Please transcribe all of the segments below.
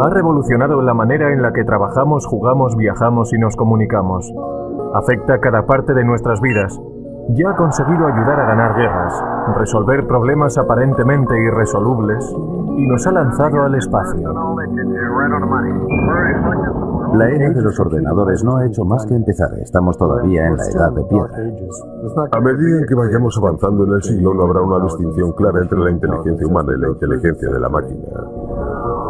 Ha revolucionado la manera en la que trabajamos, jugamos, viajamos y nos comunicamos. Afecta cada parte de nuestras vidas. Ya ha conseguido ayudar a ganar guerras, resolver problemas aparentemente irresolubles y nos ha lanzado al espacio. La era de los ordenadores no ha hecho más que empezar. Estamos todavía en la edad de piedra. A medida en que vayamos avanzando en el siglo, no habrá una distinción clara entre la inteligencia humana y la inteligencia de la máquina.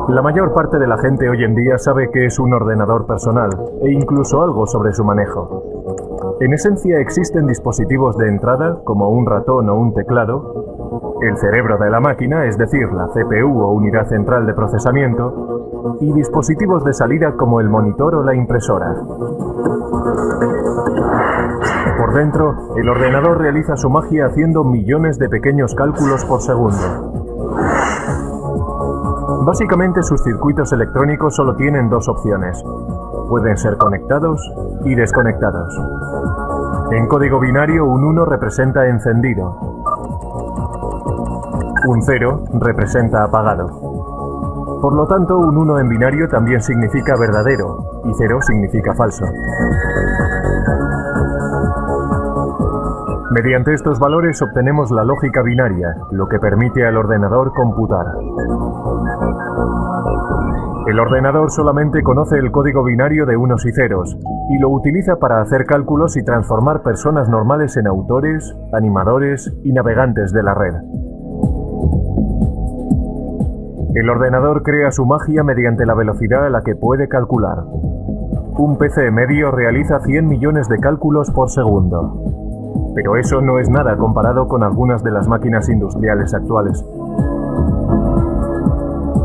La mayor parte de la gente hoy en día sabe qué es un ordenador personal e incluso algo sobre su manejo. En esencia existen dispositivos de entrada, como un ratón o un teclado, el cerebro de la máquina, es decir, la CPU o unidad central de procesamiento, y dispositivos de salida como el monitor o la impresora. Por dentro, el ordenador realiza su magia haciendo millones de pequeños cálculos por segundo. Básicamente sus circuitos electrónicos solo tienen dos opciones. Pueden ser conectados y desconectados. En código binario, un 1 representa encendido. Un 0 representa apagado. Por lo tanto, un 1 en binario también significa verdadero y 0 significa falso. Mediante estos valores obtenemos la lógica binaria, lo que permite al ordenador computar. El ordenador solamente conoce el código binario de unos y ceros, y lo utiliza para hacer cálculos y transformar personas normales en autores, animadores y navegantes de la red. El ordenador crea su magia mediante la velocidad a la que puede calcular. Un PC medio realiza 100 millones de cálculos por segundo. Pero eso no es nada comparado con algunas de las máquinas industriales actuales.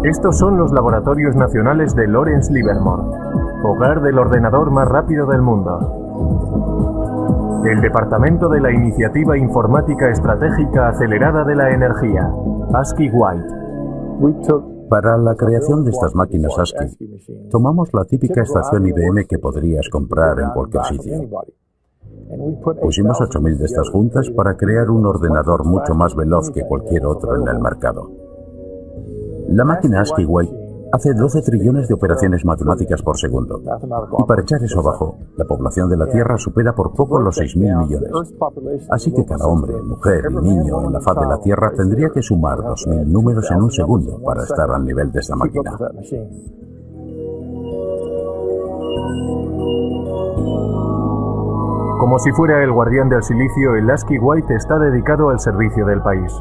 Estos son los laboratorios nacionales de Lawrence Livermore, hogar del ordenador más rápido del mundo. El Departamento de la Iniciativa Informática Estratégica Acelerada de la Energía, ASCII White. Para la creación de estas máquinas ASCII, tomamos la típica estación IBM que podrías comprar en cualquier sitio. Pusimos 8000 de estas juntas para crear un ordenador mucho más veloz que cualquier otro en el mercado. La máquina ASCII White hace 12 trillones de operaciones matemáticas por segundo. Y para echar eso abajo, la población de la Tierra supera por poco los 6.000 millones. Así que cada hombre, mujer y niño en la faz de la Tierra tendría que sumar 2.000 números en un segundo para estar al nivel de esta máquina. Como si fuera el guardián del silicio, el ASCII White está dedicado al servicio del país.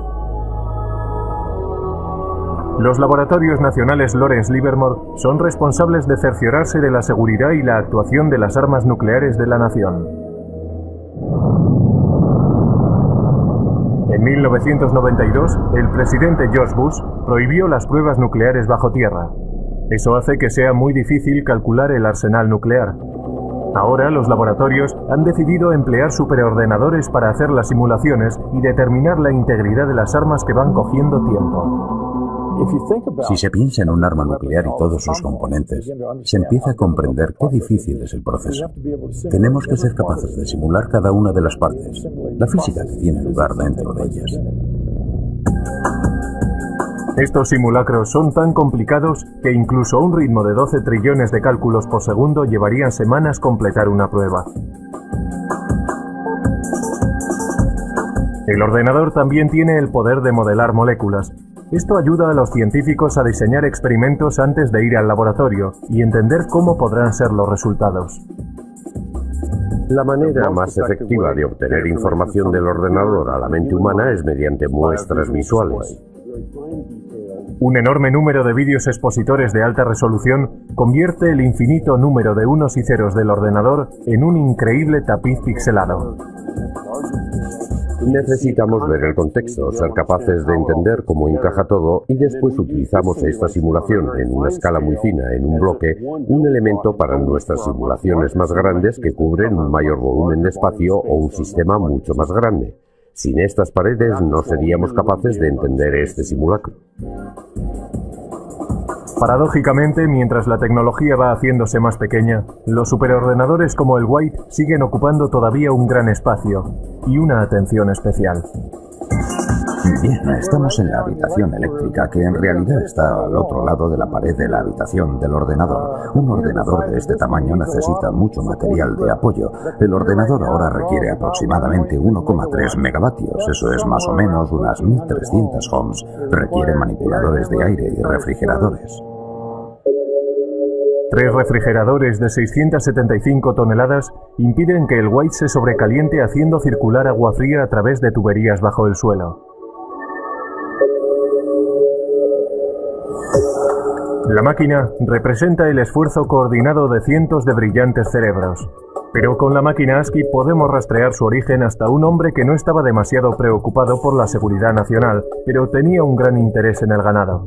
Los laboratorios nacionales Lawrence Livermore son responsables de cerciorarse de la seguridad y la actuación de las armas nucleares de la nación. En 1992, el presidente George Bush prohibió las pruebas nucleares bajo tierra. Eso hace que sea muy difícil calcular el arsenal nuclear. Ahora los laboratorios han decidido emplear superordenadores para hacer las simulaciones y determinar la integridad de las armas que van cogiendo tiempo. Si se piensa en un arma nuclear y todos sus componentes, se empieza a comprender qué difícil es el proceso. Tenemos que ser capaces de simular cada una de las partes, la física que tiene lugar dentro de ellas. Estos simulacros son tan complicados que incluso a un ritmo de 12 trillones de cálculos por segundo llevarían semanas completar una prueba. El ordenador también tiene el poder de modelar moléculas. Esto ayuda a los científicos a diseñar experimentos antes de ir al laboratorio y entender cómo podrán ser los resultados. La manera más efectiva de obtener información del ordenador a la mente humana es mediante muestras visuales. Un enorme número de vídeos expositores de alta resolución convierte el infinito número de unos y ceros del ordenador en un increíble tapiz pixelado. Necesitamos ver el contexto, ser capaces de entender cómo encaja todo y después utilizamos esta simulación en una escala muy fina, en un bloque, un elemento para nuestras simulaciones más grandes que cubren un mayor volumen de espacio o un sistema mucho más grande. Sin estas paredes no seríamos capaces de entender este simulacro. Paradójicamente, mientras la tecnología va haciéndose más pequeña, los superordenadores como el White siguen ocupando todavía un gran espacio y una atención especial. Bien, estamos en la habitación eléctrica, que en realidad está al otro lado de la pared de la habitación del ordenador. Un ordenador de este tamaño necesita mucho material de apoyo. El ordenador ahora requiere aproximadamente 1,3 megavatios, eso es más o menos unas 1.300 ohms. Requiere manipuladores de aire y refrigeradores. 3 refrigeradores de 675 toneladas impiden que el White se sobrecaliente haciendo circular agua fría a través de tuberías bajo el suelo. La máquina representa el esfuerzo coordinado de cientos de brillantes cerebros. Pero con la máquina ASCII podemos rastrear su origen hasta un hombre que no estaba demasiado preocupado por la seguridad nacional, pero tenía un gran interés en el ganado.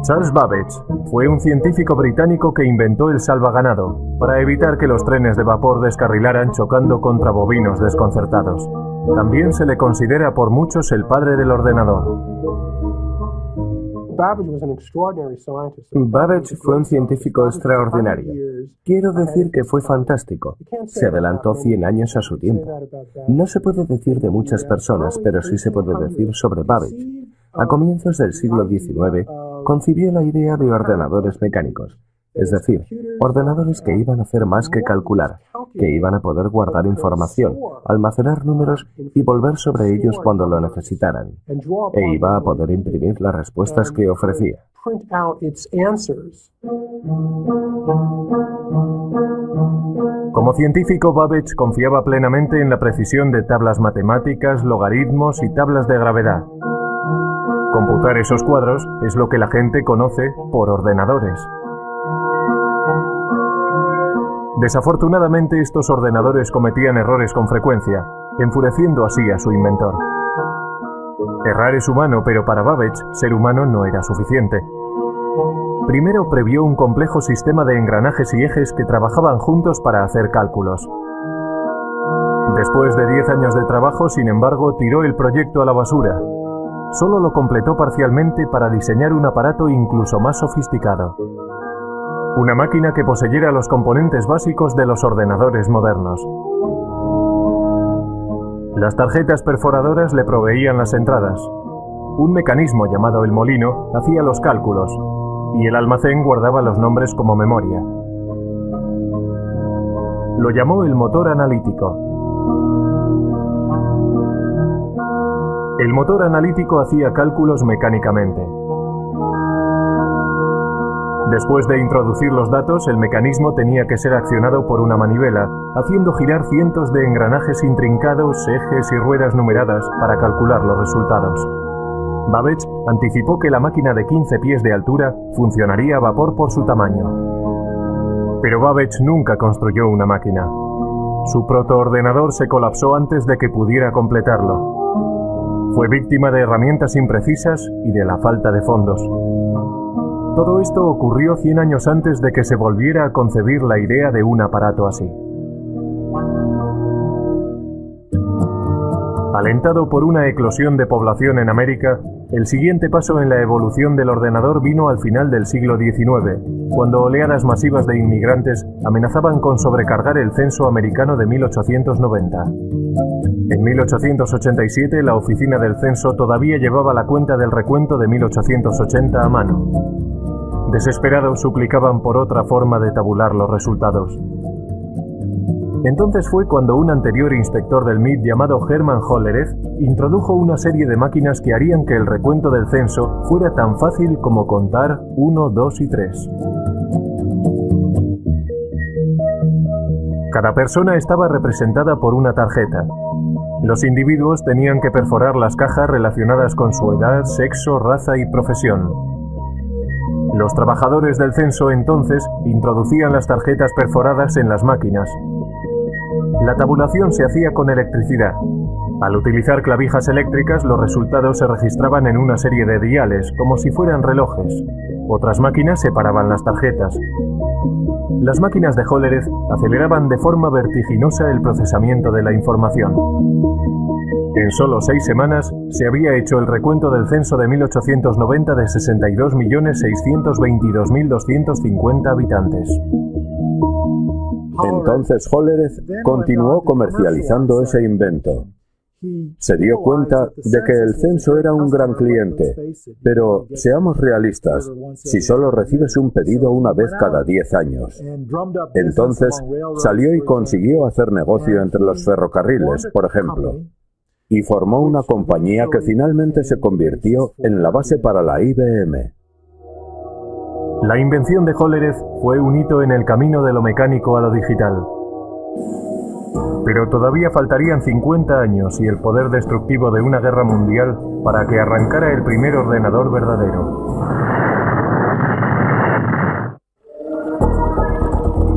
Charles Babbage fue un científico británico que inventó el salvaganado para evitar que los trenes de vapor descarrilaran chocando contra bovinos desconcertados. También se le considera por muchos el padre del ordenador. Babbage fue un científico extraordinario. Quiero decir que fue fantástico. Se adelantó 100 años a su tiempo. No se puede decir de muchas personas, pero sí se puede decir sobre Babbage. A comienzos del siglo XIX, concibió la idea de ordenadores mecánicos, es decir, ordenadores que iban a hacer más que calcular, que iban a poder guardar información, almacenar números y volver sobre ellos cuando lo necesitaran, e iba a poder imprimir las respuestas que ofrecía. Como científico, Babbage confiaba plenamente en la precisión de tablas matemáticas, logaritmos y tablas de gravedad. Computar esos cuadros es lo que la gente conoce por ordenadores. Desafortunadamente, estos ordenadores cometían errores con frecuencia, enfureciendo así a su inventor. Errar es humano, pero para Babbage, ser humano no era suficiente. Primero previó un complejo sistema de engranajes y ejes que trabajaban juntos para hacer cálculos. Después de 10 años de trabajo, sin embargo, tiró el proyecto a la basura. Solo lo completó parcialmente para diseñar un aparato incluso más sofisticado. Una máquina que poseyera los componentes básicos de los ordenadores modernos. Las tarjetas perforadoras le proveían las entradas. Un mecanismo llamado el molino hacía los cálculos, y el almacén guardaba los nombres como memoria. Lo llamó el motor analítico. El motor analítico hacía cálculos mecánicamente. Después de introducir los datos, el mecanismo tenía que ser accionado por una manivela, haciendo girar cientos de engranajes intrincados, ejes y ruedas numeradas para calcular los resultados. Babbage anticipó que la máquina de 15 pies de altura funcionaría a vapor por su tamaño. Pero Babbage nunca construyó una máquina. Su protoordenador se colapsó antes de que pudiera completarlo. Fue víctima de herramientas imprecisas y de la falta de fondos. Todo esto ocurrió 100 años antes de que se volviera a concebir la idea de un aparato así. Alentado por una eclosión de población en América, el siguiente paso en la evolución del ordenador vino al final del siglo XIX, cuando oleadas masivas de inmigrantes amenazaban con sobrecargar el censo americano de 1890. En 1887, la oficina del censo todavía llevaba la cuenta del recuento de 1880 a mano. Desesperados suplicaban por otra forma de tabular los resultados. Entonces fue cuando un anterior inspector del MIT llamado Hermann Hollerith introdujo una serie de máquinas que harían que el recuento del censo fuera tan fácil como contar 1, 2 y 3. Cada persona estaba representada por una tarjeta. Los individuos tenían que perforar las cajas relacionadas con su edad, sexo, raza y profesión. Los trabajadores del censo entonces introducían las tarjetas perforadas en las máquinas. La tabulación se hacía con electricidad. Al utilizar clavijas eléctricas, los resultados se registraban en una serie de diales, como si fueran relojes. Otras máquinas separaban las tarjetas. Las máquinas de Hollerith aceleraban de forma vertiginosa el procesamiento de la información. En solo 6 semanas se había hecho el recuento del censo de 1890 de 62.622.250 habitantes. Entonces Hollerith continuó comercializando ese invento. Se dio cuenta de que el censo era un gran cliente, pero seamos realistas, si solo recibes un pedido una vez cada 10 años. Entonces salió y consiguió hacer negocio entre los ferrocarriles, por ejemplo, y formó una compañía que finalmente se convirtió en la base para la IBM. La invención de Hollerith fue un hito en el camino de lo mecánico a lo digital. Pero todavía faltarían 50 años y el poder destructivo de una guerra mundial para que arrancara el primer ordenador verdadero.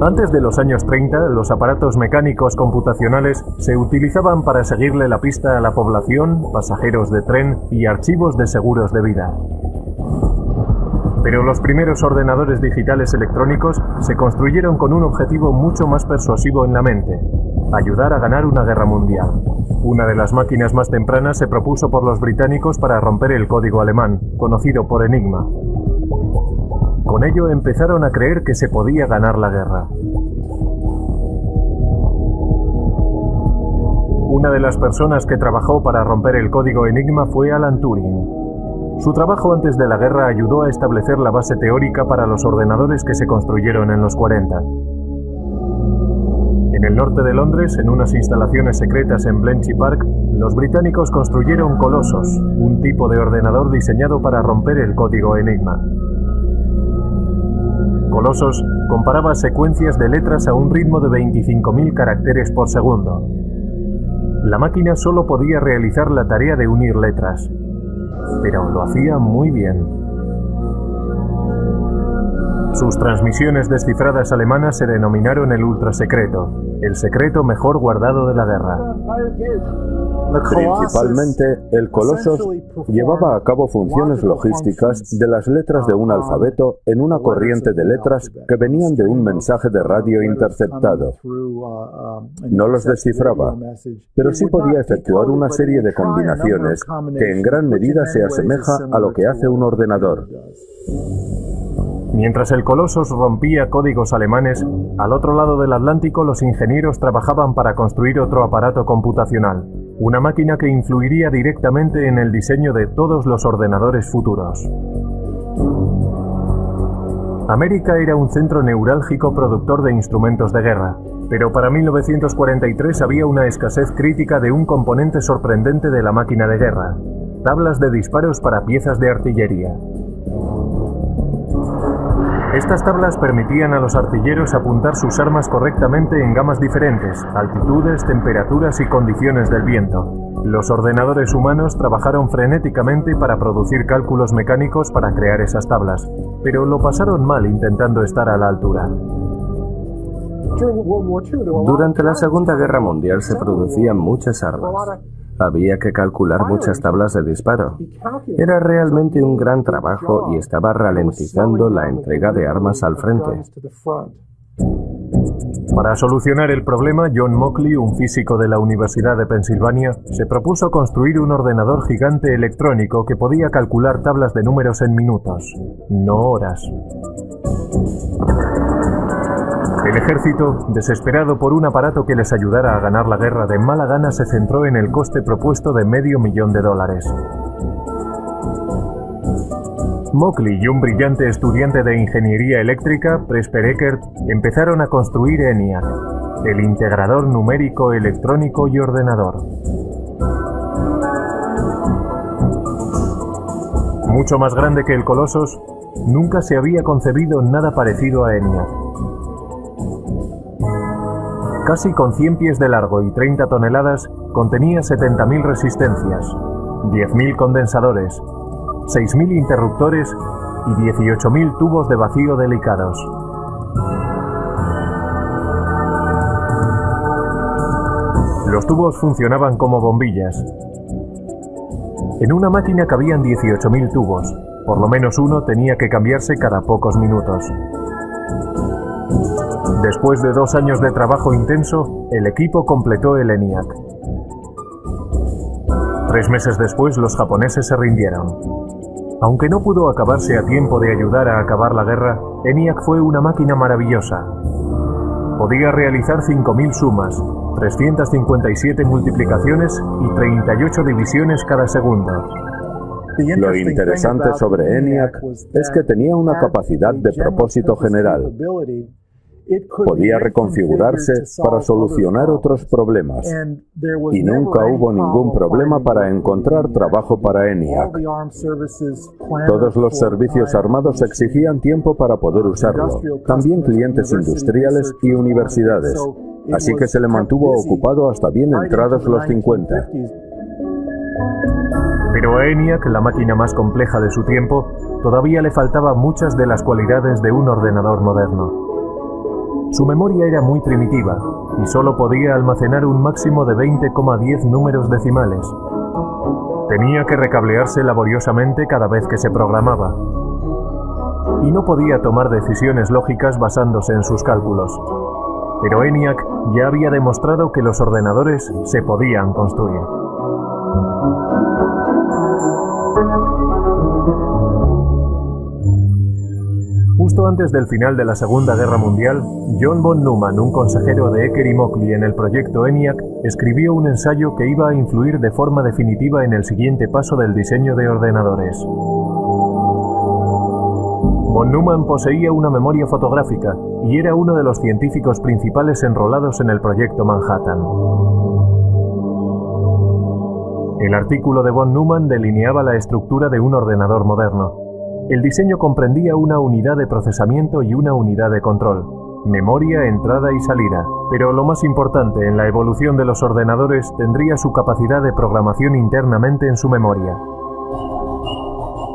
Antes de los años 30, los aparatos mecánicos computacionales se utilizaban para seguirle la pista a la población, pasajeros de tren y archivos de seguros de vida. Pero los primeros ordenadores digitales electrónicos se construyeron con un objetivo mucho más persuasivo en la mente: ayudar a ganar una guerra mundial. Una de las máquinas más tempranas se propuso por los británicos para romper el código alemán, conocido por Enigma. Con ello empezaron a creer que se podía ganar la guerra. Una de las personas que trabajó para romper el código Enigma fue Alan Turing. Su trabajo antes de la guerra ayudó a establecer la base teórica para los ordenadores que se construyeron en los 40. En el norte de Londres, en unas instalaciones secretas en Bletchley Park, los británicos construyeron Colossus, un tipo de ordenador diseñado para romper el código Enigma. Colossus comparaba secuencias de letras a un ritmo de 25.000 caracteres por segundo. La máquina solo podía realizar la tarea de unir letras, pero lo hacía muy bien. Sus transmisiones descifradas alemanas se denominaron el ultrasecreto, el secreto mejor guardado de la guerra. Principalmente, el Colossus llevaba a cabo funciones logísticas de las letras de un alfabeto en una corriente de letras que venían de un mensaje de radio interceptado. No los descifraba, pero sí podía efectuar una serie de combinaciones que en gran medida se asemeja a lo que hace un ordenador. Mientras el Colossus rompía códigos alemanes, al otro lado del Atlántico los ingenieros trabajaban para construir otro aparato computacional, una máquina que influiría directamente en el diseño de todos los ordenadores futuros. América era un centro neurálgico productor de instrumentos de guerra, pero para 1943 había una escasez crítica de un componente sorprendente de la máquina de guerra: tablas de disparos para piezas de artillería. Estas tablas permitían a los artilleros apuntar sus armas correctamente en gamas diferentes, altitudes, temperaturas y condiciones del viento. Los ordenadores humanos trabajaron frenéticamente para producir cálculos mecánicos para crear esas tablas, pero lo pasaron mal intentando estar a la altura. Durante la Segunda Guerra Mundial se producían muchas armas. Había que calcular muchas tablas de disparo. Era realmente un gran trabajo y estaba ralentizando la entrega de armas al frente. Para solucionar el problema, John Mauchly, un físico de la Universidad de Pensilvania, se propuso construir un ordenador gigante electrónico que podía calcular tablas de números en minutos, no horas. El ejército, desesperado por un aparato que les ayudara a ganar la guerra, de mala gana se centró en el coste propuesto de $500,000. Mauchly y un brillante estudiante de ingeniería eléctrica, Presper Eckert, empezaron a construir ENIAC, el integrador numérico, electrónico y ordenador. Mucho más grande que el Colossus, nunca se había concebido nada parecido a ENIAC. Casi con 100 pies de largo y 30 toneladas, contenía 70.000 resistencias, 10.000 condensadores, 6.000 interruptores y 18.000 tubos de vacío delicados. Los tubos funcionaban como bombillas. En una máquina cabían 18.000 tubos, por lo menos uno tenía que cambiarse cada pocos minutos. Después de 2 años de trabajo intenso, el equipo completó el ENIAC. 3 meses después, los japoneses se rindieron. Aunque no pudo acabarse a tiempo de ayudar a acabar la guerra, ENIAC fue una máquina maravillosa. Podía realizar 5.000 sumas, 357 multiplicaciones y 38 divisiones cada segundo. Lo interesante sobre ENIAC es que tenía una capacidad de propósito general. Podía reconfigurarse para solucionar otros problemas. Y nunca hubo ningún problema para encontrar trabajo para ENIAC. Todos los servicios armados exigían tiempo para poder usarlo, también clientes industriales y universidades. Así que se le mantuvo ocupado hasta bien entrados los 50. Pero a ENIAC, la máquina más compleja de su tiempo, todavía le faltaban muchas de las cualidades de un ordenador moderno. Su memoria era muy primitiva y solo podía almacenar un máximo de 20,10 números decimales. Tenía que recablearse laboriosamente cada vez que se programaba. Y no podía tomar decisiones lógicas basándose en sus cálculos. Pero ENIAC ya había demostrado que los ordenadores se podían construir. Justo antes del final de la Segunda Guerra Mundial, John von Neumann, un consejero de Ecker y Mockley en el proyecto ENIAC, escribió un ensayo que iba a influir de forma definitiva en el siguiente paso del diseño de ordenadores. Von Neumann poseía una memoria fotográfica y era uno de los científicos principales enrolados en el proyecto Manhattan. El artículo de von Neumann delineaba la estructura de un ordenador moderno. El diseño comprendía una unidad de procesamiento y una unidad de control, memoria, entrada y salida, pero lo más importante en la evolución de los ordenadores tendría su capacidad de programación internamente en su memoria.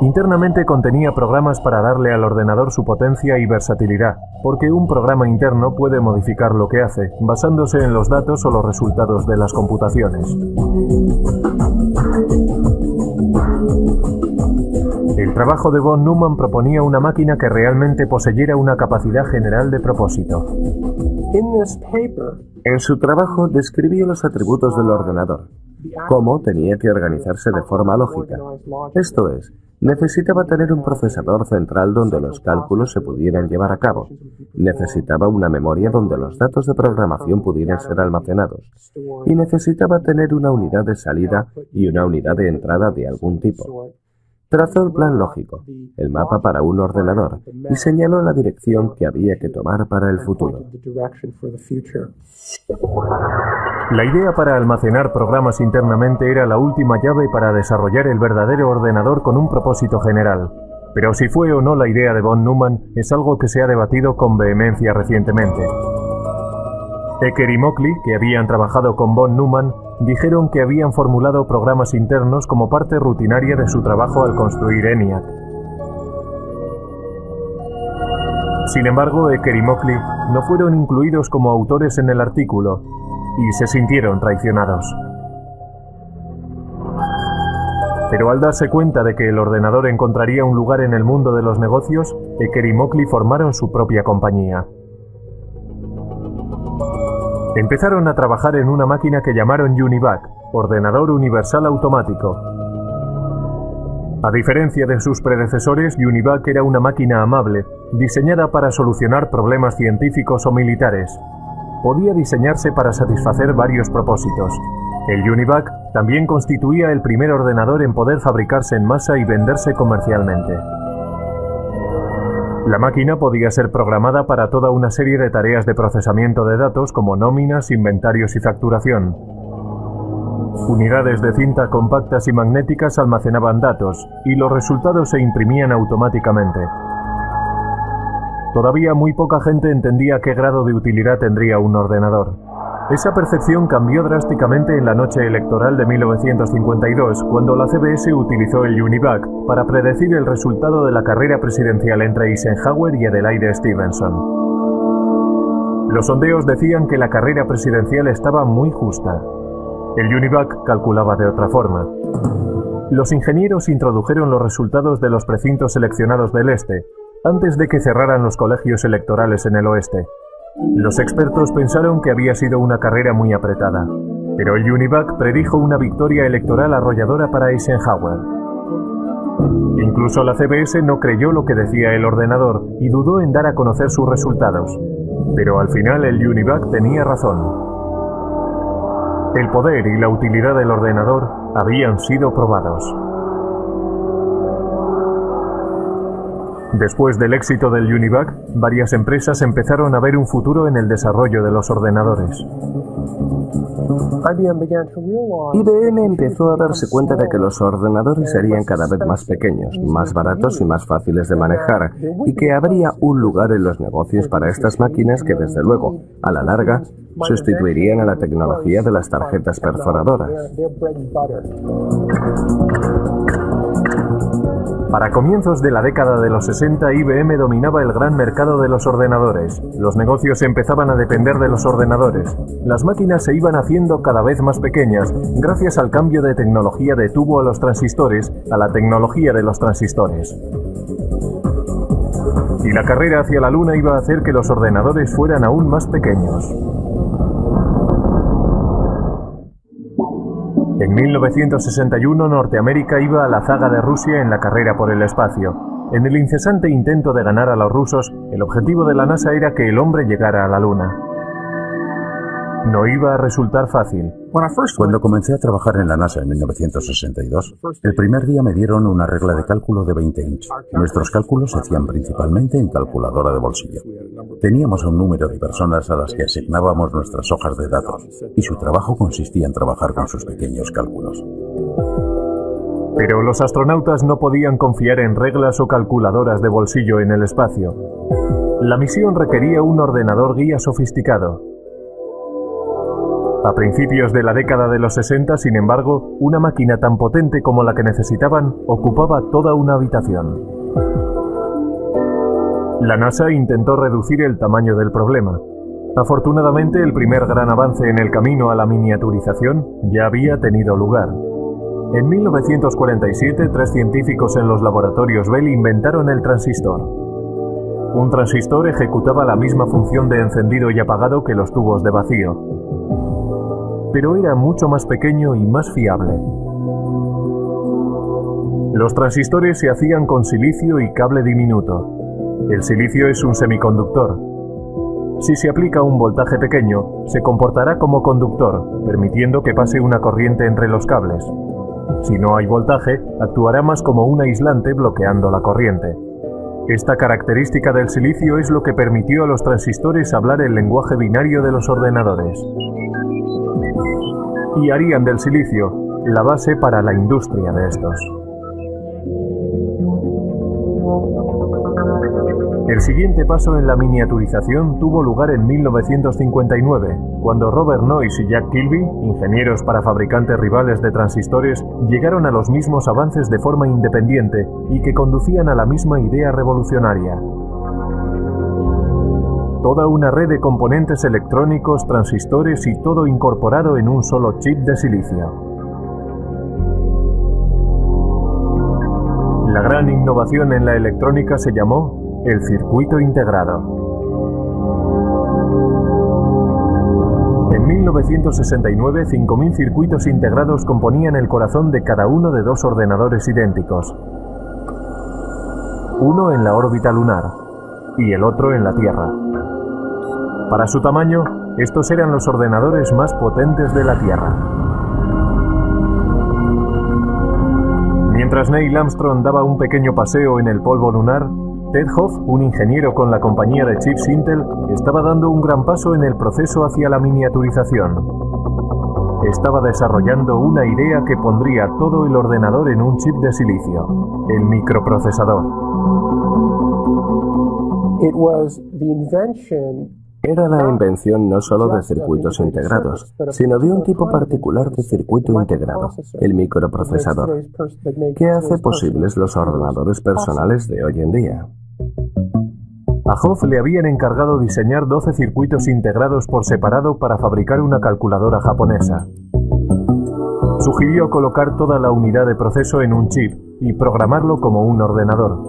Internamente contenía programas para darle al ordenador su potencia y versatilidad, porque un programa interno puede modificar lo que hace, basándose en los datos o los resultados de las computaciones. El trabajo de von Neumann proponía una máquina que realmente poseyera una capacidad general de propósito. En su trabajo describió los atributos del ordenador, cómo tenía que organizarse de forma lógica. Esto es, necesitaba tener un procesador central donde los cálculos se pudieran llevar a cabo. Necesitaba una memoria donde los datos de programación pudieran ser almacenados. Y necesitaba tener una unidad de salida y una unidad de entrada de algún tipo. Trazó el plan lógico, el mapa para un ordenador, y señaló la dirección que había que tomar para el futuro. La idea para almacenar programas internamente era la última llave para desarrollar el verdadero ordenador con un propósito general. Pero si fue o no la idea de von Neumann es algo que se ha debatido con vehemencia recientemente. Ecker y Mockley, que habían trabajado con von Neumann, dijeron que habían formulado programas internos como parte rutinaria de su trabajo al construir ENIAC. Sin embargo, Ecker y Mockley no fueron incluidos como autores en el artículo y se sintieron traicionados. Pero al darse cuenta de que el ordenador encontraría un lugar en el mundo de los negocios, Ecker y Mockley formaron su propia compañía. Empezaron a trabajar en una máquina que llamaron UNIVAC, Ordenador Universal Automático. A diferencia de sus predecesores, UNIVAC era una máquina amable, diseñada para solucionar problemas científicos o militares. Podía diseñarse para satisfacer varios propósitos. El UNIVAC también constituía el primer ordenador en poder fabricarse en masa y venderse comercialmente. La máquina podía ser programada para toda una serie de tareas de procesamiento de datos como nóminas, inventarios y facturación. Unidades de cinta compactas y magnéticas almacenaban datos y los resultados se imprimían automáticamente. Todavía muy poca gente entendía qué grado de utilidad tendría un ordenador. Esa percepción cambió drásticamente en la noche electoral de 1952, cuando la CBS utilizó el UNIVAC para predecir el resultado de la carrera presidencial entre Eisenhower y Adelaide Stevenson. Los sondeos decían que la carrera presidencial estaba muy justa. El UNIVAC calculaba de otra forma. Los ingenieros introdujeron los resultados de los precintos seleccionados del este, antes de que cerraran los colegios electorales en el oeste. Los expertos pensaron que había sido una carrera muy apretada, pero el UNIVAC predijo una victoria electoral arrolladora para Eisenhower. Incluso la CBS no creyó lo que decía el ordenador y dudó en dar a conocer sus resultados. Pero al final el Univac tenía razón. El poder y la utilidad del ordenador habían sido probados. Después del éxito del Univac, varias empresas empezaron a ver un futuro en el desarrollo de los ordenadores. IBM empezó a darse cuenta de que los ordenadores serían cada vez más pequeños, más baratos y más fáciles de manejar, y que habría un lugar en los negocios para estas máquinas que, desde luego, a la larga, sustituirían a la tecnología de las tarjetas perforadoras. Para comienzos de la década de los 60, IBM dominaba el gran mercado de los ordenadores. Los negocios empezaban a depender de los ordenadores. Las máquinas se iban haciendo cada vez más pequeñas, gracias al cambio de tecnología de tubo a los transistores, a la tecnología de los transistores. Y la carrera hacia la Luna iba a hacer que los ordenadores fueran aún más pequeños. En 1961, Norteamérica iba a la zaga de Rusia en la carrera por el espacio. En el incesante intento de ganar a los rusos, el objetivo de la NASA era que el hombre llegara a la Luna. No iba a resultar fácil. Cuando comencé a trabajar en la NASA en 1962, el primer día me dieron una regla de cálculo de 20 inch. Nuestros cálculos se hacían principalmente en calculadora de bolsillo. Teníamos un número de personas a las que asignábamos nuestras hojas de datos, y su trabajo consistía en trabajar con sus pequeños cálculos. Pero los astronautas no podían confiar en reglas o calculadoras de bolsillo en el espacio. La misión requería un ordenador guía sofisticado. A principios de la década de los 60, sin embargo, una máquina tan potente como la que necesitaban ocupaba toda una habitación. La NASA intentó reducir el tamaño del problema. Afortunadamente, el primer gran avance en el camino a la miniaturización ya había tenido lugar. En 1947, 3 científicos en los laboratorios Bell inventaron el transistor. Un transistor ejecutaba la misma función de encendido y apagado que los tubos de vacío, pero era mucho más pequeño y más fiable. Los transistores se hacían con silicio y cable diminuto. El silicio es un semiconductor. Si se aplica un voltaje pequeño, se comportará como conductor, permitiendo que pase una corriente entre los cables. Si no hay voltaje, actuará más como un aislante bloqueando la corriente. Esta característica del silicio es lo que permitió a los transistores hablar el lenguaje binario de los ordenadores. Y harían del silicio la base para la industria de estos. El siguiente paso en la miniaturización tuvo lugar en 1959, cuando Robert Noyce y Jack Kilby, ingenieros para fabricantes rivales de transistores, llegaron a los mismos avances de forma independiente y que conducían a la misma idea revolucionaria. Toda una red de componentes electrónicos, transistores y todo incorporado en un solo chip de silicio. La gran innovación en la electrónica se llamó el circuito integrado. En 1969, 5.000 circuitos integrados componían el corazón de cada uno de 2 ordenadores idénticos. Uno en la órbita lunar y el otro en la Tierra. Para su tamaño, estos eran los ordenadores más potentes de la Tierra. Mientras Neil Armstrong daba un pequeño paseo en el polvo lunar, Ted Hoff, un ingeniero con la compañía de chips Intel, estaba dando un gran paso en el proceso hacia la miniaturización. Estaba desarrollando una idea que pondría todo el ordenador en un chip de silicio, el microprocesador. Era la invención no solo de circuitos integrados, sino de un tipo particular de circuito integrado, el microprocesador, que hace posibles los ordenadores personales de hoy en día. A Hoff le habían encargado diseñar 12 circuitos integrados por separado para fabricar una calculadora japonesa. Sugirió colocar toda la unidad de proceso en un chip y programarlo como un ordenador.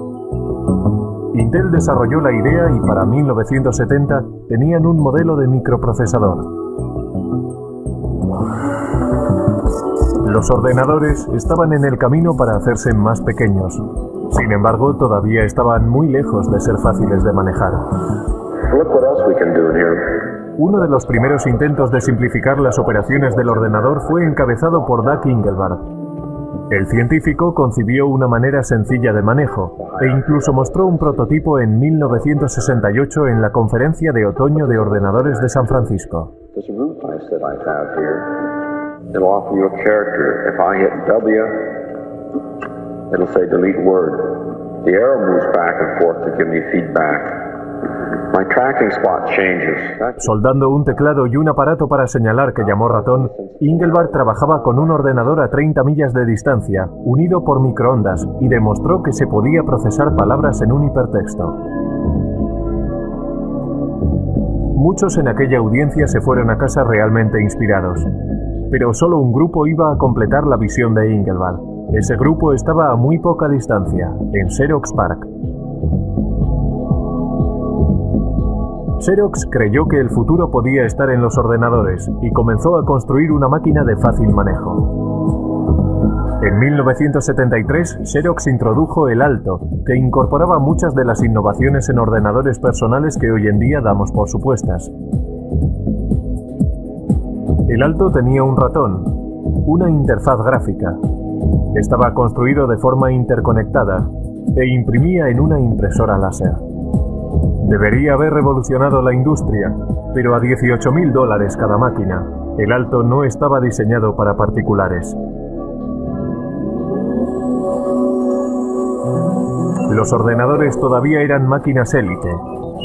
Intel desarrolló la idea y para 1970 tenían un modelo de microprocesador. Los ordenadores estaban en el camino para hacerse más pequeños. Sin embargo, todavía estaban muy lejos de ser fáciles de manejar. Uno de los primeros intentos de simplificar las operaciones del ordenador fue encabezado por Doug Engelbart. El científico concibió una manera sencilla de manejo e incluso mostró un prototipo en 1968 en la Conferencia de Otoño de Ordenadores de San Francisco. Soldando un teclado y un aparato para señalar que llamó ratón, Engelbart trabajaba con un ordenador a 30 millas de distancia, unido por microondas, y demostró que se podía procesar palabras en un hipertexto. Muchos en aquella audiencia se fueron a casa realmente inspirados, pero solo un grupo iba a completar la visión de Engelbart. Ese grupo estaba a muy poca distancia, en Xerox PARC. Xerox creyó que el futuro podía estar en los ordenadores y comenzó a construir una máquina de fácil manejo. En 1973, Xerox introdujo el Alto, que incorporaba muchas de las innovaciones en ordenadores personales que hoy en día damos por supuestas. El Alto tenía un ratón, una interfaz gráfica, estaba construido de forma interconectada e imprimía en una impresora láser. Debería haber revolucionado la industria, pero a $18.000 cada máquina, el Alto no estaba diseñado para particulares. Los ordenadores todavía eran máquinas élite,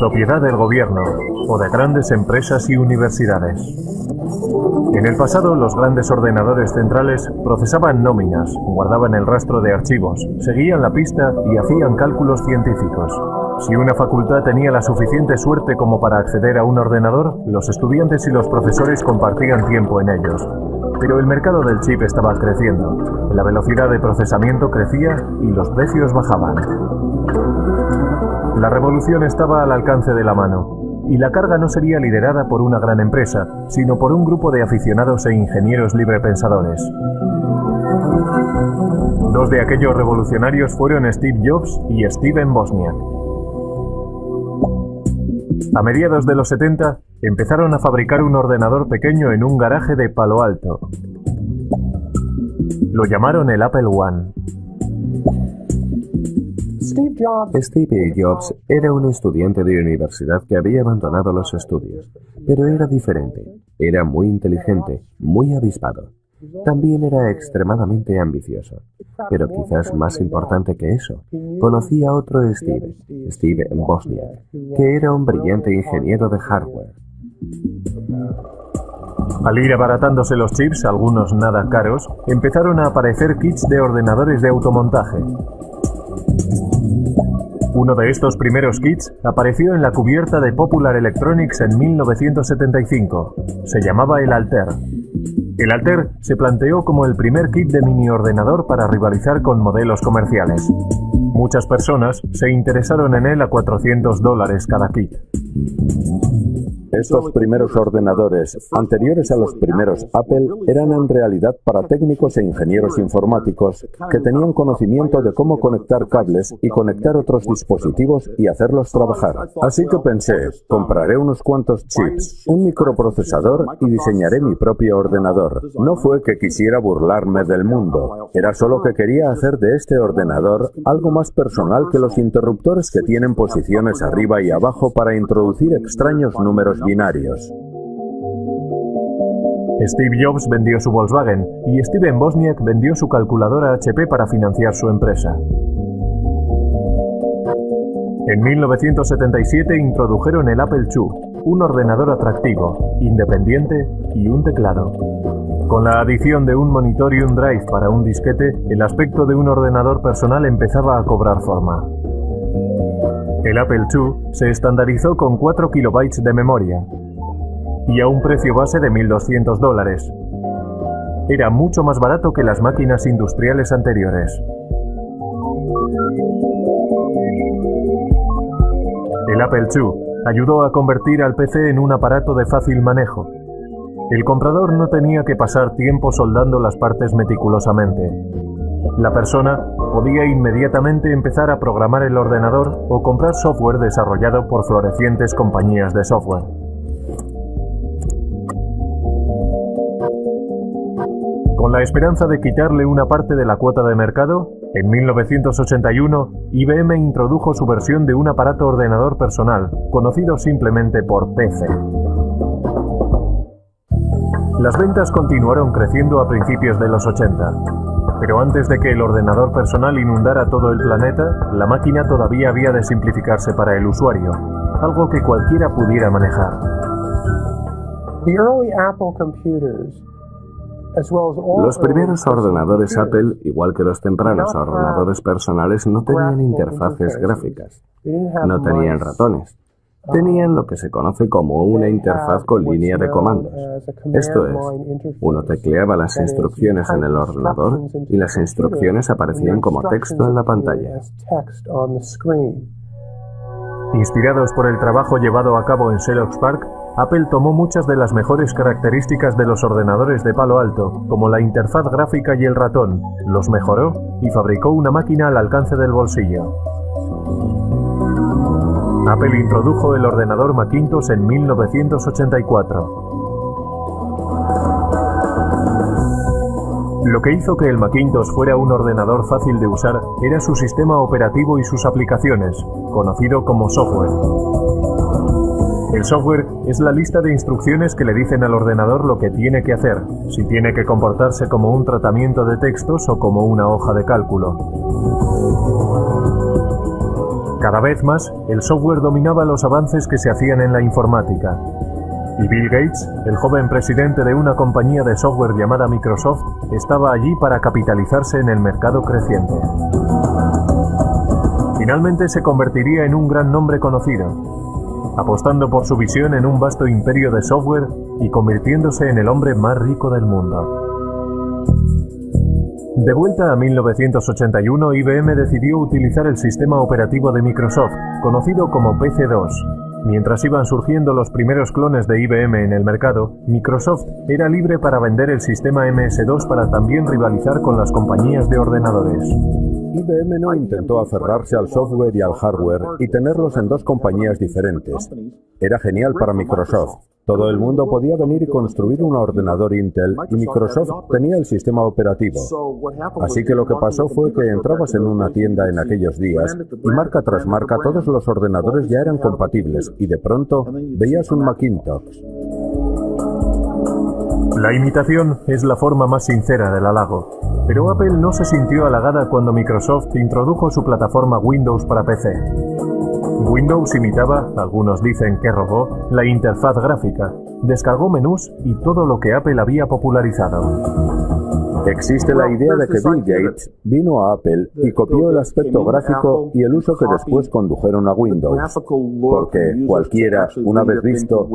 propiedad del gobierno o de grandes empresas y universidades. En el pasado, los grandes ordenadores centrales procesaban nóminas, guardaban el rastro de archivos, seguían la pista y hacían cálculos científicos. Si una facultad tenía la suficiente suerte como para acceder a un ordenador, los estudiantes y los profesores compartían tiempo en ellos. Pero el mercado del chip estaba creciendo, la velocidad de procesamiento crecía y los precios bajaban. La revolución estaba al alcance de la mano, y la carga no sería liderada por una gran empresa, sino por un grupo de aficionados e ingenieros librepensadores. Dos de aquellos revolucionarios fueron Steve Jobs y Steven Wozniak. A mediados de los 70, empezaron a fabricar un ordenador pequeño en un garaje de Palo Alto. Lo llamaron el Apple I. Steve Jobs era un estudiante de universidad que había abandonado los estudios, pero era diferente. Era muy inteligente, muy avispado. También era extremadamente ambicioso. Pero quizás más importante que eso, conocía a otro Steve Wozniak, que era un brillante ingeniero de hardware. Al ir abaratándose los chips, algunos nada caros, empezaron a aparecer kits de ordenadores de automontaje. Uno de estos primeros kits apareció en la cubierta de Popular Electronics en 1975. Se llamaba el Altair. El Altair se planteó como el primer kit de mini ordenador para rivalizar con modelos comerciales. Muchas personas se interesaron en él a $400 cada kit. Estos primeros ordenadores, anteriores a los primeros Apple, eran en realidad para técnicos e ingenieros informáticos que tenían conocimiento de cómo conectar cables y conectar otros dispositivos y hacerlos trabajar. Así que pensé, compraré unos cuantos chips, un microprocesador y diseñaré mi propio ordenador. No fue que quisiera burlarme del mundo, era solo que quería hacer de este ordenador algo más personal que los interruptores que tienen posiciones arriba y abajo para introducir extraños números binarios. Steve Jobs vendió su Volkswagen y Steven Wozniak vendió su calculadora HP para financiar su empresa. En 1977 introdujeron el Apple II, un ordenador atractivo, independiente y un teclado. Con la adición de un monitor y un drive para un disquete, el aspecto de un ordenador personal empezaba a cobrar forma. El Apple II se estandarizó con 4 kilobytes de memoria y a un precio base de $1.200. Era mucho más barato que las máquinas industriales anteriores. El Apple II ayudó a convertir al PC en un aparato de fácil manejo. El comprador no tenía que pasar tiempo soldando las partes meticulosamente. La persona podía inmediatamente empezar a programar el ordenador o comprar software desarrollado por florecientes compañías de software. Con la esperanza de quitarle una parte de la cuota de mercado, en 1981 IBM introdujo su versión de un aparato ordenador personal, conocido simplemente por PC. Las ventas continuaron creciendo a principios de los 80, pero antes de que el ordenador personal inundara todo el planeta, la máquina todavía había de simplificarse para el usuario, algo que cualquiera pudiera manejar. Los primeros ordenadores Apple, igual que los tempranos ordenadores personales, no tenían interfaces gráficas, no tenían ratones. Tenían lo que se conoce como una interfaz con línea de comandos. Esto es, uno tecleaba las instrucciones en el ordenador y las instrucciones aparecían como texto en la pantalla. Inspirados por el trabajo llevado a cabo en Xerox PARC, Apple tomó muchas de las mejores características de los ordenadores de Palo Alto, como la interfaz gráfica y el ratón, los mejoró y fabricó una máquina al alcance del bolsillo. Apple introdujo el ordenador Macintosh en 1984. Lo que hizo que el Macintosh fuera un ordenador fácil de usar era su sistema operativo y sus aplicaciones, conocido como software. El software es la lista de instrucciones que le dicen al ordenador lo que tiene que hacer, si tiene que comportarse como un tratamiento de textos o como una hoja de cálculo. Cada vez más, el software dominaba los avances que se hacían en la informática. Y Bill Gates, el joven presidente de una compañía de software llamada Microsoft, estaba allí para capitalizarse en el mercado creciente. Finalmente se convertiría en un gran nombre conocido, apostando por su visión en un vasto imperio de software y convirtiéndose en el hombre más rico del mundo. De vuelta a 1981, IBM decidió utilizar el sistema operativo de Microsoft, conocido como PC-2. Mientras iban surgiendo los primeros clones de IBM en el mercado, Microsoft era libre para vender el sistema MS-2 para también rivalizar con las compañías de ordenadores. IBM no intentó aferrarse al software y al hardware y tenerlos en dos compañías diferentes. Era genial para Microsoft. Todo el mundo podía venir y construir un ordenador Intel y Microsoft tenía el sistema operativo. Así que lo que pasó fue que entrabas en una tienda en aquellos días y marca tras marca todos los ordenadores ya eran compatibles y de pronto veías un Macintosh. La imitación es la forma más sincera del halago, pero Apple no se sintió halagada cuando Microsoft introdujo su plataforma Windows para PC. Windows imitaba, algunos dicen que robó, la interfaz gráfica, descargó menús y todo lo que Apple había popularizado. Existe la idea de que Bill Gates vino a Apple y copió el aspecto gráfico y el uso que después condujeron a Windows, porque cualquiera, una vez visto,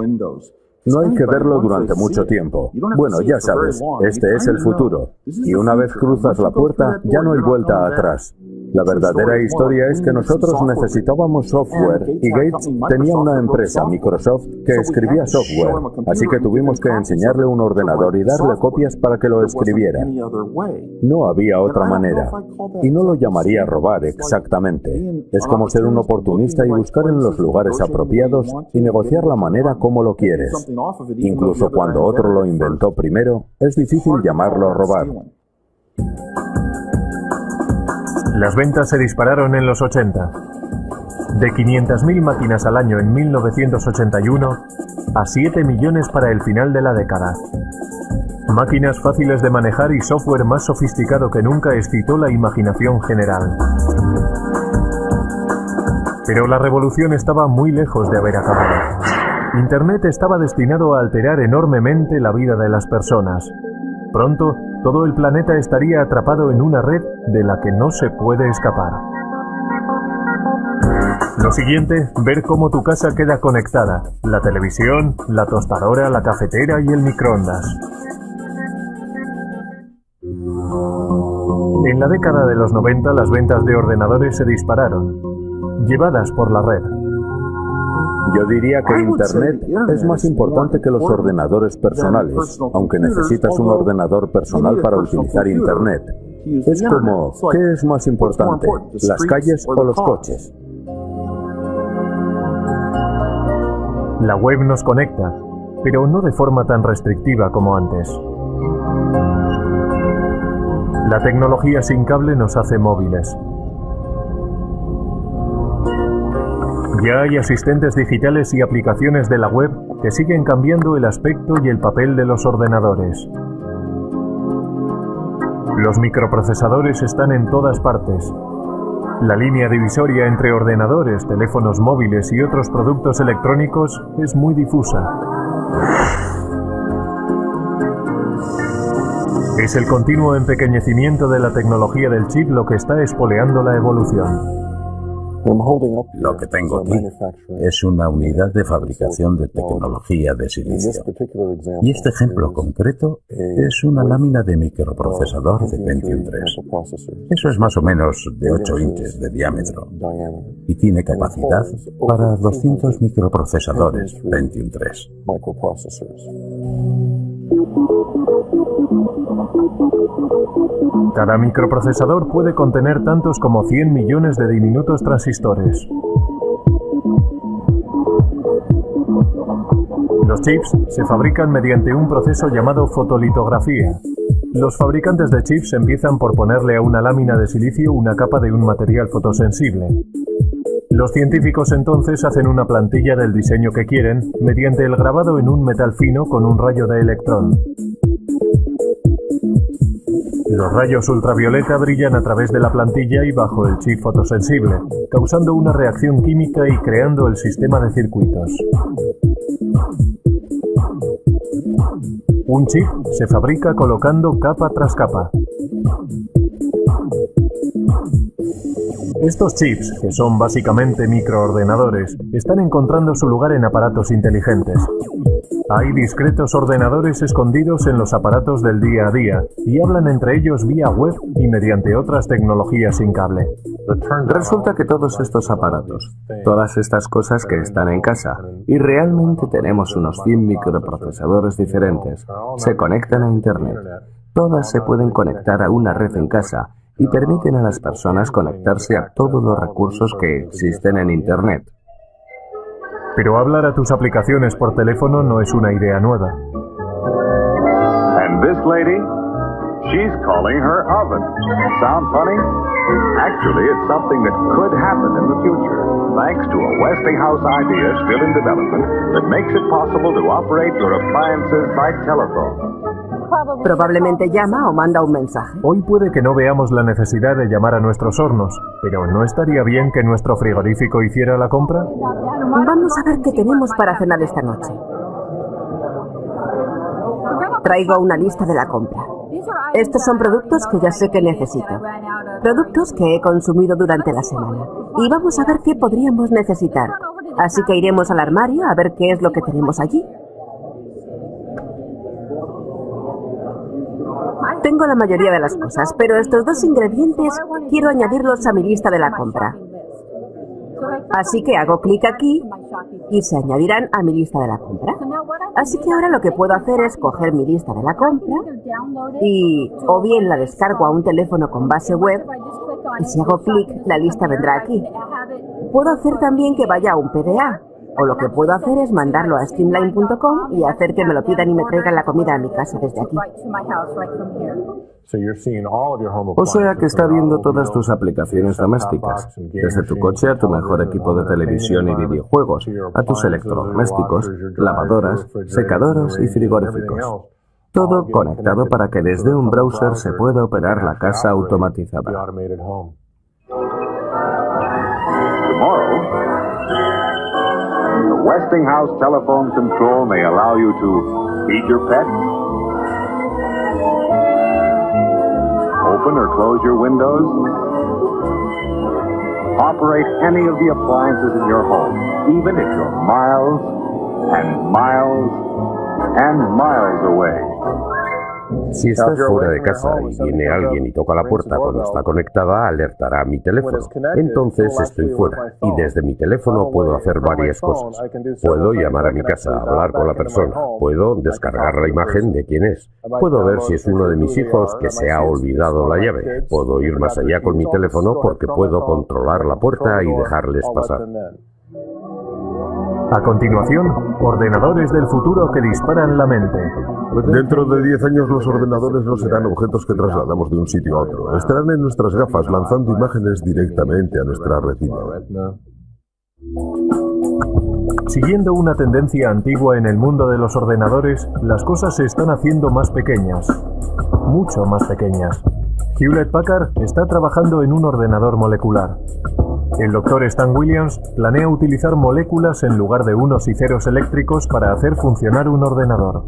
no hay que verlo durante mucho tiempo. Bueno, ya sabes, este es el futuro. Y una vez cruzas la puerta, ya no hay vuelta atrás. La verdadera historia es que nosotros necesitábamos software y Gates tenía una empresa, Microsoft, que escribía software. Así que tuvimos que enseñarle un ordenador y darle copias para que lo escribiera. No había otra manera. Y no lo llamaría robar exactamente. Es como ser un oportunista y buscar en los lugares apropiados y negociar la manera como lo quieres. Incluso cuando otro lo inventó primero, es difícil llamarlo robar. Las ventas se dispararon en los 80. De 500.000 máquinas al año en 1981 a 7 millones para el final de la década. Máquinas fáciles de manejar y software más sofisticado que nunca excitó la imaginación general. Pero la revolución estaba muy lejos de haber acabado. Internet estaba destinado a alterar enormemente la vida de las personas. Pronto, todo el planeta estaría atrapado en una red de la que no se puede escapar. Lo siguiente, ver cómo tu casa queda conectada. La televisión, la tostadora, la cafetera y el microondas. En la década de los 90 las ventas de ordenadores se dispararon, llevadas por la red. Yo diría que Internet es más importante que los ordenadores personales, aunque necesitas un ordenador personal para utilizar Internet. Es como, ¿qué es más importante? ¿Las calles o los coches? La web nos conecta, pero no de forma tan restrictiva como antes. La tecnología sin cable nos hace móviles. Ya hay asistentes digitales y aplicaciones de la web que siguen cambiando el aspecto y el papel de los ordenadores. Los microprocesadores están en todas partes. La línea divisoria entre ordenadores, teléfonos móviles y otros productos electrónicos es muy difusa. Es el continuo empequeñecimiento de la tecnología del chip lo que está espoleando la evolución. Lo que tengo aquí es una unidad de fabricación de tecnología de silicio. Y este ejemplo concreto es una lámina de microprocesador de Pentium 3. Eso es más o menos de 8 inches de diámetro y tiene capacidad para 200 microprocesadores Pentium 3. Cada microprocesador puede contener tantos como 100 millones de diminutos transistores. Los chips se fabrican mediante un proceso llamado fotolitografía. Los fabricantes de chips empiezan por ponerle a una lámina de silicio una capa de un material fotosensible. Los científicos entonces hacen una plantilla del diseño que quieren mediante el grabado en un metal fino con un rayo de electrón. Los rayos ultravioleta brillan a través de la plantilla y bajo el chip fotosensible, causando una reacción química y creando el sistema de circuitos. Un chip se fabrica colocando capa tras capa. Estos chips, que son básicamente microordenadores, están encontrando su lugar en aparatos inteligentes. Hay discretos ordenadores escondidos en los aparatos del día a día y hablan entre ellos vía web y mediante otras tecnologías sin cable. Resulta que todos estos aparatos, todas estas cosas que están en casa, y realmente tenemos unos 100 microprocesadores diferentes, se conectan a Internet. Todas se pueden conectar a una red en casa y permiten a las personas conectarse a todos los recursos que existen en Internet. Pero hablar a tus aplicaciones por teléfono no es una idea nueva. And this lady, she's calling her oven. Sound funny? Actually, it's something that could happen in the future, thanks to a Westinghouse idea still in development that makes it possible to operate your appliances by telephone. Probablemente llama o manda un mensaje. Hoy puede que no veamos la necesidad de llamar a nuestros hornos, pero ¿no estaría bien que nuestro frigorífico hiciera la compra? Vamos a ver qué tenemos para cenar esta noche. Traigo una lista de la compra. Estos son productos que ya sé que necesito. Productos que he consumido durante la semana. Y vamos a ver qué podríamos necesitar. Así que iremos al armario a ver qué es lo que tenemos allí. Tengo la mayoría de las cosas, pero estos dos ingredientes quiero añadirlos a mi lista de la compra. Así que hago clic aquí y se añadirán a mi lista de la compra. Así que ahora lo que puedo hacer es coger mi lista de la compra y o bien la descargo a un teléfono con base web y si hago clic la lista vendrá aquí. Puedo hacer también que vaya a un PDA. O lo que puedo hacer es mandarlo a streamline.com y hacer que me lo pidan y me traigan la comida a mi casa desde aquí. O sea que está viendo todas tus aplicaciones domésticas, desde tu coche a tu mejor equipo de televisión y videojuegos, a tus electrodomésticos, lavadoras, secadoras y frigoríficos. Todo conectado para que desde un browser se pueda operar la casa automatizada. The Westinghouse telephone control may allow you to feed your pets, open or close your windows, operate any of the appliances in your home, even if you're miles and miles and miles away. Si estás fuera de casa y viene alguien y toca la puerta cuando está conectada, alertará a mi teléfono. Entonces estoy fuera y desde mi teléfono puedo hacer varias cosas. Puedo llamar a mi casa, hablar con la persona, puedo descargar la imagen de quién es, puedo ver si es uno de mis hijos que se ha olvidado la llave, puedo ir más allá con mi teléfono porque puedo controlar la puerta y dejarles pasar. A continuación, ordenadores del futuro que disparan la mente. Dentro de 10 años los ordenadores no serán objetos que trasladamos de un sitio a otro. Estarán en nuestras gafas lanzando imágenes directamente a nuestra retina. Siguiendo una tendencia antigua en el mundo de los ordenadores, las cosas se están haciendo más pequeñas. Mucho más pequeñas. Hewlett Packard está trabajando en un ordenador molecular. El Dr. Stan Williams planea utilizar moléculas en lugar de unos y ceros eléctricos para hacer funcionar un ordenador.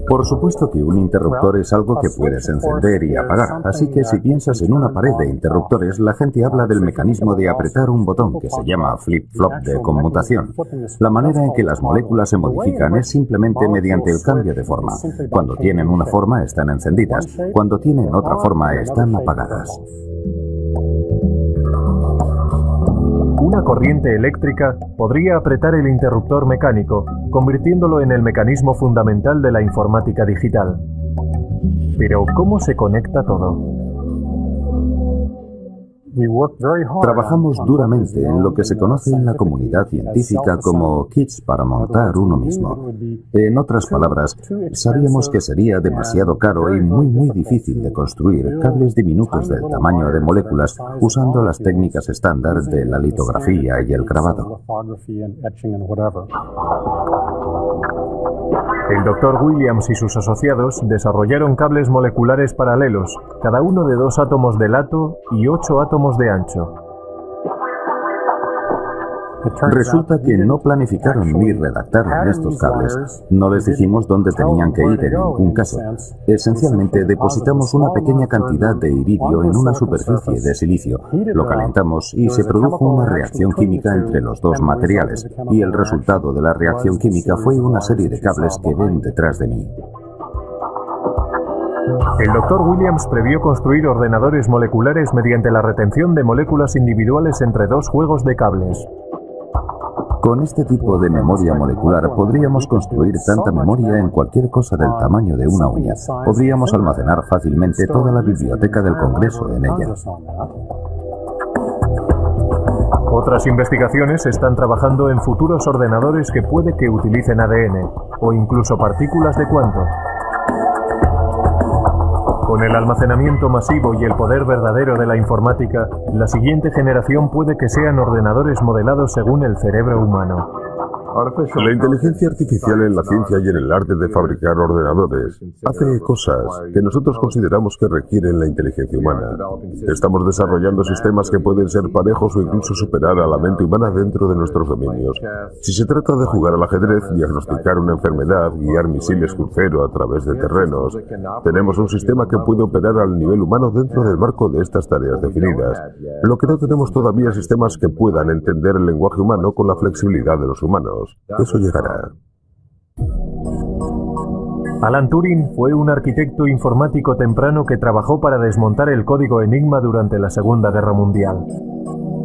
Por supuesto que un interruptor es algo que puedes encender y apagar, así que si piensas en una pared de interruptores, la gente habla del mecanismo de apretar un botón que se llama flip-flop de conmutación. La manera en que las moléculas se modifican es simplemente mediante el cambio de forma. Cuando tienen una forma están encendidas, cuando tienen otra forma están apagadas. Una corriente eléctrica podría apretar el interruptor mecánico, convirtiéndolo en el mecanismo fundamental de la informática digital. Pero, ¿cómo se conecta todo? Trabajamos duramente en lo que se conoce en la comunidad científica como kits para montar uno mismo. En otras palabras, sabíamos que sería demasiado caro y muy difícil de construir cables diminutos del tamaño de moléculas usando las técnicas estándar de la litografía y el grabado. El Dr. Williams y sus asociados desarrollaron cables moleculares paralelos, cada uno de 2 átomos de lato y 8 átomos de ancho. Resulta que no planificaron ni redactaron estos cables. No les dijimos dónde tenían que ir en ningún caso. Esencialmente depositamos una pequeña cantidad de iridio en una superficie de silicio, lo calentamos y se produjo una reacción química entre los dos materiales, y el resultado de la reacción química fue una serie de cables que ven detrás de mí. El Dr. Williams previó construir ordenadores moleculares mediante la retención de moléculas individuales entre 2 juegos de cables. Con este tipo de memoria molecular podríamos construir tanta memoria en cualquier cosa del tamaño de una uña. Podríamos almacenar fácilmente toda la biblioteca del Congreso en ella. Otras investigaciones están trabajando en futuros ordenadores que puede que utilicen ADN o incluso partículas de cuanto. Con el almacenamiento masivo y el poder verdadero de la informática, la siguiente generación puede que sean ordenadores modelados según el cerebro humano. La inteligencia artificial en la ciencia y en el arte de fabricar ordenadores hace cosas que nosotros consideramos que requieren la inteligencia humana. Estamos desarrollando sistemas que pueden ser parejos o incluso superar a la mente humana dentro de nuestros dominios. Si se trata de jugar al ajedrez, diagnosticar una enfermedad, guiar misiles crucero a través de terrenos, tenemos un sistema que puede operar al nivel humano dentro del marco de estas tareas definidas. Lo que no tenemos todavía es sistemas que puedan entender el lenguaje humano con la flexibilidad de los humanos. Eso llegará. Alan Turing fue un arquitecto informático temprano que trabajó para desmontar el código Enigma durante la Segunda Guerra Mundial.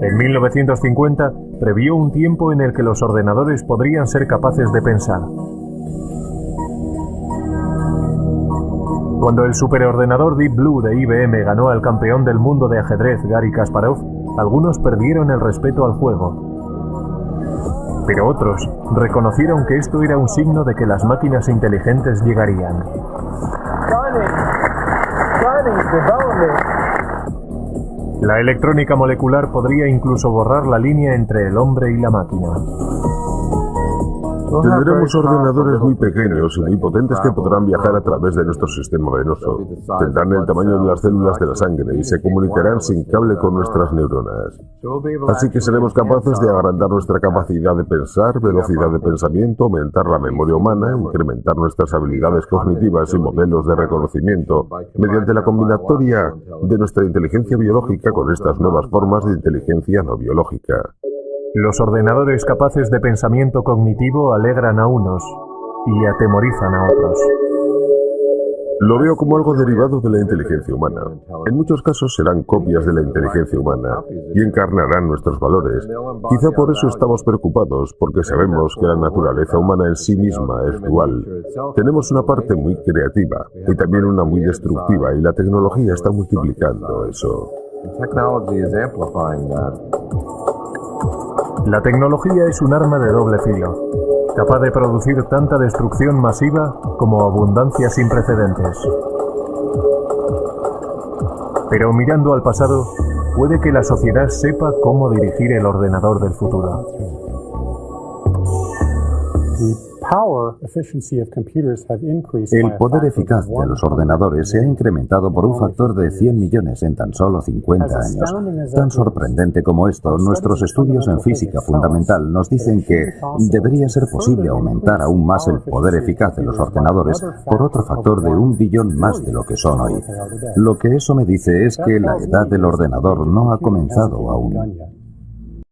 En 1950 previó un tiempo en el que los ordenadores podrían ser capaces de pensar. Cuando el superordenador Deep Blue de IBM ganó al campeón del mundo de ajedrez Garry Kasparov, algunos perdieron el respeto al juego. Pero otros reconocieron que esto era un signo de que las máquinas inteligentes llegarían. La electrónica molecular podría incluso borrar la línea entre el hombre y la máquina. Tendremos ordenadores muy pequeños y muy potentes que podrán viajar a través de nuestro sistema venoso. Tendrán el tamaño de las células de la sangre y se comunicarán sin cable con nuestras neuronas. Así que seremos capaces de agrandar nuestra capacidad de pensar, velocidad de pensamiento, aumentar la memoria humana, incrementar nuestras habilidades cognitivas y modelos de reconocimiento mediante la combinatoria de nuestra inteligencia biológica con estas nuevas formas de inteligencia no biológica. Los ordenadores capaces de pensamiento cognitivo alegran a unos y atemorizan a otros. Lo veo como algo derivado de la inteligencia humana. En muchos casos serán copias de la inteligencia humana y encarnarán nuestros valores. Quizá por eso estamos preocupados, porque sabemos que la naturaleza humana en sí misma es dual. Tenemos una parte muy creativa y también una muy destructiva, y la tecnología está multiplicando eso. La tecnología es un arma de doble filo, capaz de producir tanta destrucción masiva como abundancia sin precedentes. Pero mirando al pasado, puede que la sociedad sepa cómo dirigir el ordenador del futuro. El poder eficaz de los ordenadores se ha incrementado por un factor de 100 millones en tan solo 50 años. Tan sorprendente como esto, nuestros estudios en física fundamental nos dicen que debería ser posible aumentar aún más el poder eficaz de los ordenadores por otro factor de 1 billón más de lo que son hoy. Lo que eso me dice es que la edad del ordenador no ha comenzado aún.